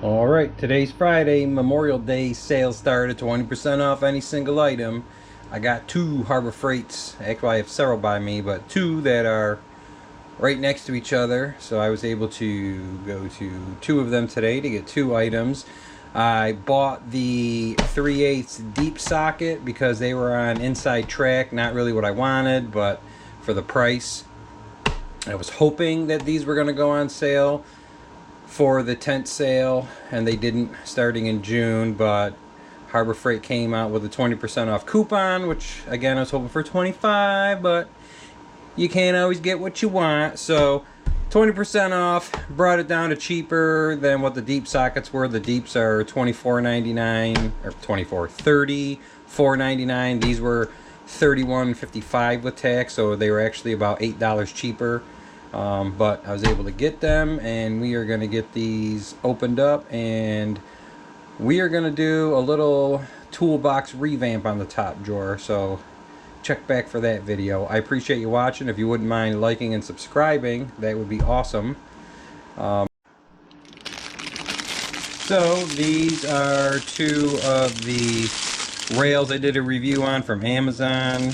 All right, today's Friday, Memorial Day sale started, 20% off any single item. I got two Harbor Freights. Actually, I have several by me, but two that are right next to each other. So I was able to go to two of them today to get two items. I bought the 3/8 deep socket because they were on inside track. Not really what I wanted, but for the price, I was hoping that these were going to go on sale for the tent sale, and they didn't, starting in June, but Harbor Freight came out with a 20% off coupon, which again I was hoping for 25, but you can't always get what you want. So 20% off brought it down to cheaper than what the deep sockets were. The deeps are $24.99 or $24.30, These were $31.55 with tax, so they were actually about $8 cheaper. But I was able to get them, and we are going to get these opened up, and we are going to do a little toolbox revamp on the top drawer. So check back for that video. I appreciate you watching. If you wouldn't mind liking and subscribing, that would be awesome. So these are two of the rails I did a review on from Amazon.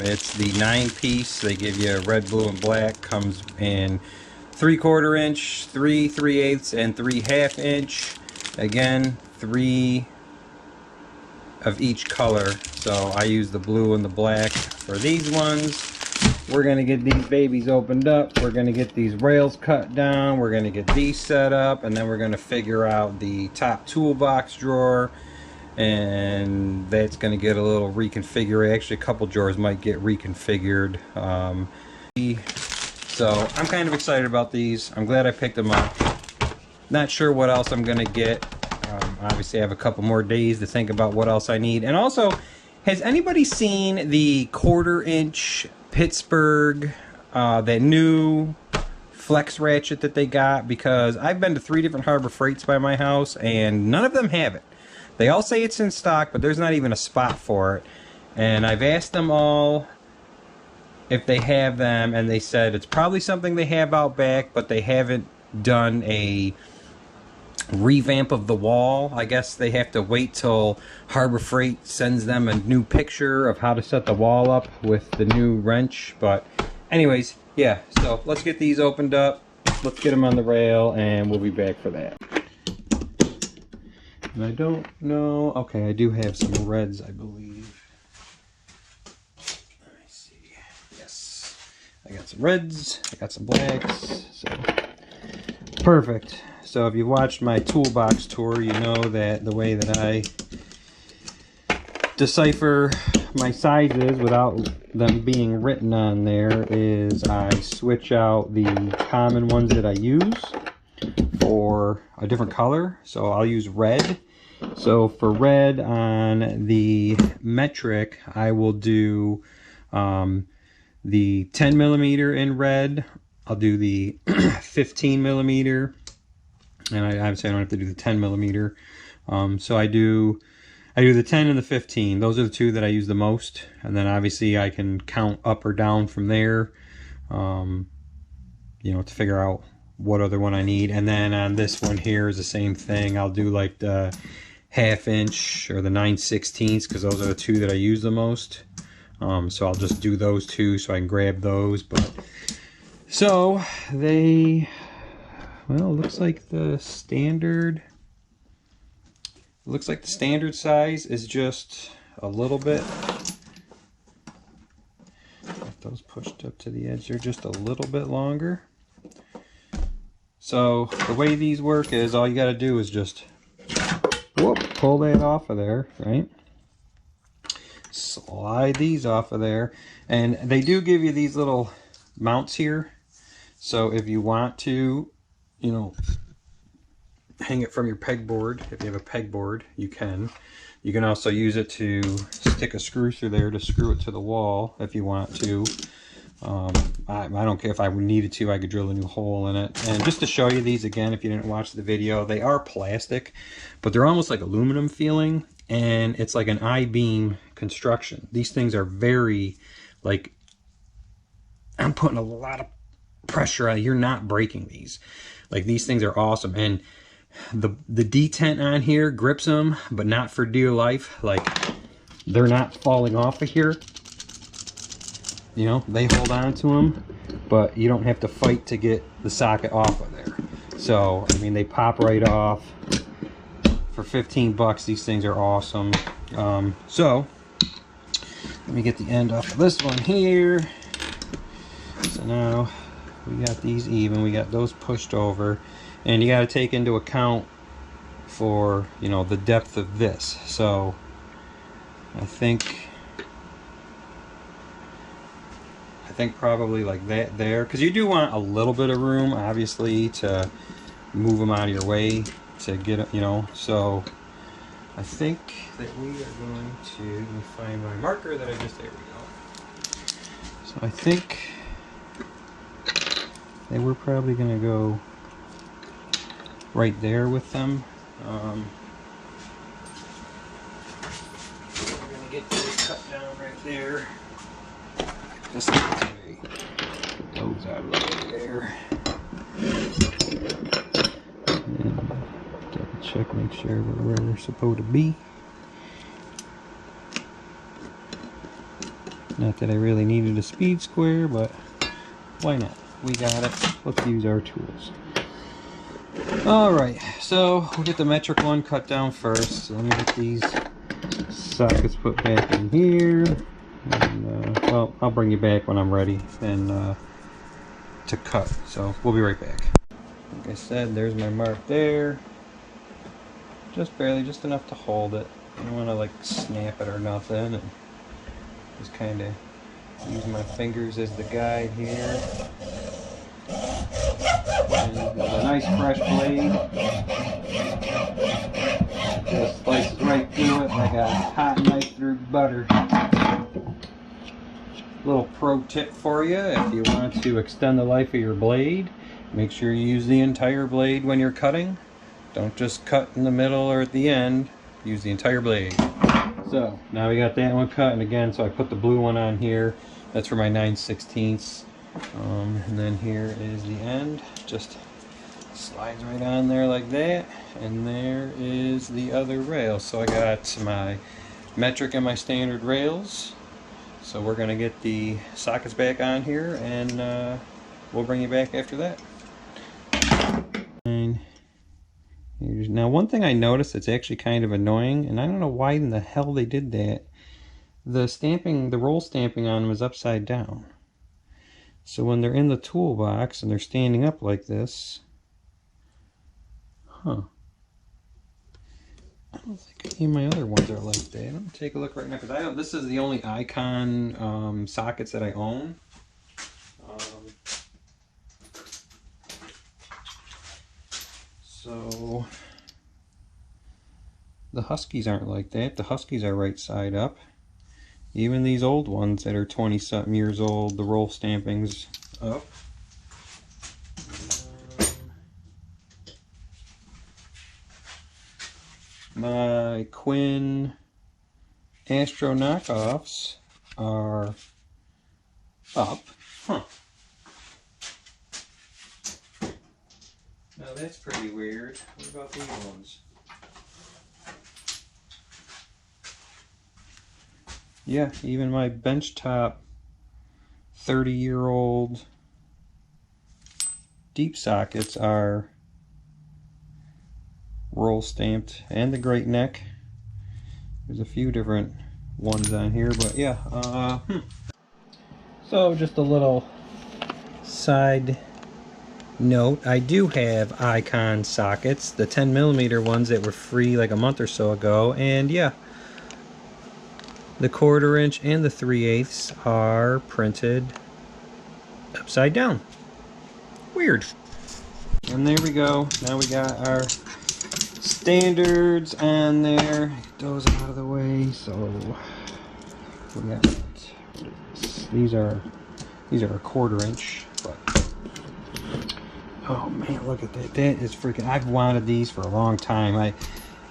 It's the 9-piece. They give you red, blue, and black. Comes in 3/4 inch, 3 3/8, and 3 1/2 inch. Again, 3 of each color. So I use the blue and the black for these ones. We're gonna get these babies opened up. We're gonna get these rails cut down. We're gonna get these set up, and then we're gonna figure out the top toolbox drawer. And that's going to get a little reconfigured. Actually, a couple drawers might get reconfigured. So I'm kind of excited about these. I'm glad I picked them up. Not sure what else I'm going to get. Obviously, I have a couple more days to think about what else I need. And also, has anybody seen the 1/4 inch Pittsburgh, that new flex ratchet that they got? Because I've been to 3 different Harbor Freights by my house, and none of them have it. They all say it's in stock, but there's not even a spot for it. And I've asked them all if they have them, and they said it's probably something they have out back, but they haven't done a revamp of the wall. I guess they have to wait till Harbor Freight sends them a new picture of how to set the wall up with the new wrench. But anyways, yeah, so let's get these opened up. Let's get them on the rail, and we'll be back for that. And I don't know. Okay, I do have some reds, I believe. Let me see. Yes. I got some reds. I got some blacks. So perfect. So if you watched my toolbox tour, you know that the way that I decipher my sizes without them being written on there is I switch out the common ones that I use for a different color. So I'll use red. So for red on the metric, I will do the 10 millimeter in red. I'll do the 15 millimeter, and obviously I don't have to do the 10 millimeter. So I do the 10 and the 15. Those are the two that I use the most, and then obviously I can count up or down from there, you know, to figure out what other one I need. And then on this one here is the same thing. I'll do like the 1/2 inch or the 9/16 because those are the two that I use the most. So I'll just do those two so I can grab those. But so they, well, it looks like the standard size is just a little bit. If those pushed up to the edge, they're just a little bit longer. So the way these work is all you got to do is just pull that off of there, right? Slide these off of there, and they do give you these little mounts here. So if you want to, you know, hang it from your pegboard, if you have a pegboard, you can. You can also use it to stick a screw through there to screw it to the wall if you want to. I don't care if I needed to, I could drill a new hole in it. And just to show you these again, if you didn't watch the video, they are plastic, but they're almost like aluminum feeling, and it's like an I-beam construction. These things are very, like, I'm putting a lot of pressure on. You're not breaking these. Like, these things are awesome. And The detent on here grips them, but not for dear life. Like, they're not falling off of here. You know, they hold on to them, but you don't have to fight to get the socket off of there. So, I mean, they pop right off. For 15 bucks, these things are awesome. So, let me get the end off of this one here. So now, we got these even. We got those pushed over. And you got to take into account for, you know, the depth of this. So, I think probably like that there, because you do want a little bit of room, obviously, to move them out of your way to get it, you know. So I think that we are going to, let me find my marker that I just, there we go. So I think that we're probably going to go right there with them. We're going to get these cut down right there. Just get those out of the way there. And double check, make sure we're where we're supposed to be. Not that I really needed a speed square, but why not? We got it. Let's use our tools. Alright, so we'll get the metric one cut down first. So let me get these sockets put back in here. And, well, I'll bring you back when I'm ready and to cut. So we'll be right back. Like I said, there's my mark there. Just barely, just enough to hold it. I don't want to like snap it or nothing. And just kind of use my fingers as the guide here. And with a nice fresh blade, just slices right through it like a hot knife through butter. Little pro tip for you: if you want to extend the life of your blade, make sure you use the entire blade when you're cutting. Don't just cut in the middle or at the end. Use the entire blade. So now we got that one cut, and again, so I put the blue one on here. That's for my 9/16. And then here is the end. Just slides right on there like that, and there is the other rail. So I got my metric and my standard rails. So we're going to get the sockets back on here, and we'll bring you back after that. Now, one thing I noticed that's actually kind of annoying, and I don't know why in the hell they did that, the stamping, the roll stamping on them is upside down. So when they're in the toolbox and they're standing up like this, I don't think any of my other ones are like that. I'm gonna take a look right now, because I don't. This is the only Icon sockets that I own. So the Huskies aren't like that. The Huskies are right side up. Even these old ones that are 20-something years old, the roll stamping's up. My Quinn Astro knockoffs are up. Now that's pretty weird. What about these ones? Yeah, even my benchtop 30-year-old deep sockets are roll stamped, and the Great Neck. There's a few different ones on here, but yeah. So just a little side note, I do have Icon sockets, the 10mm ones that were free like a month or so ago, and yeah, the 1/4 inch and the 3/8 are printed upside down. Weird. And there we go. Now we got our standards on there. Get those out of the way. So we got, what is this? These are a 1/4 inch. But oh man, look at that. That is freaking. I've wanted these for a long time.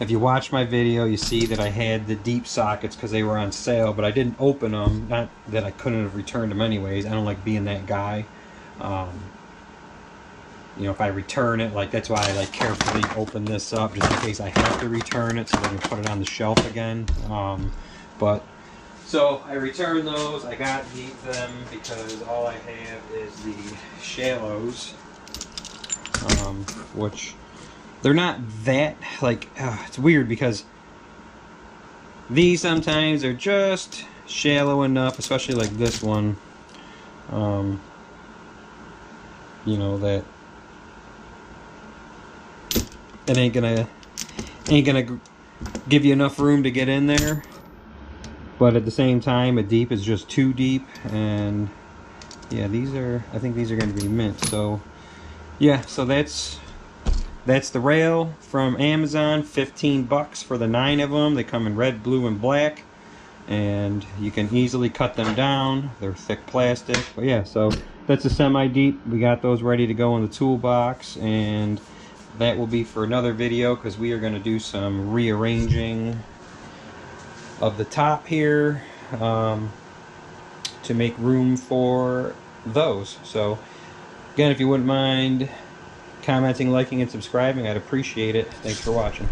If you watch my video, you see that I had the deep sockets because they were on sale, but I didn't open them. Not that I couldn't have returned them anyways. I don't like being that guy. you know, if I return it, like that's why I like carefully open this up just in case I have to return it so I can put it on the shelf again. But so I returned those. I got them because all I have is the shallows, which they're not that like it's weird because these sometimes are just shallow enough, especially like this one. You know that it ain't gonna give you enough room to get in there, but at the same time a deep is just too deep. And yeah, I think these are going to be mint. So yeah, so that's the rail from Amazon. 15 bucks for the 9 of them. They come in red, blue, and black, and you can easily cut them down. They're thick plastic. But yeah, so that's a semi-deep. We got those ready to go in the toolbox, and that will be for another video because we are going to do some rearranging of the top here to make room for those. So again, if you wouldn't mind commenting, liking, and subscribing, I'd appreciate it. Thanks for watching.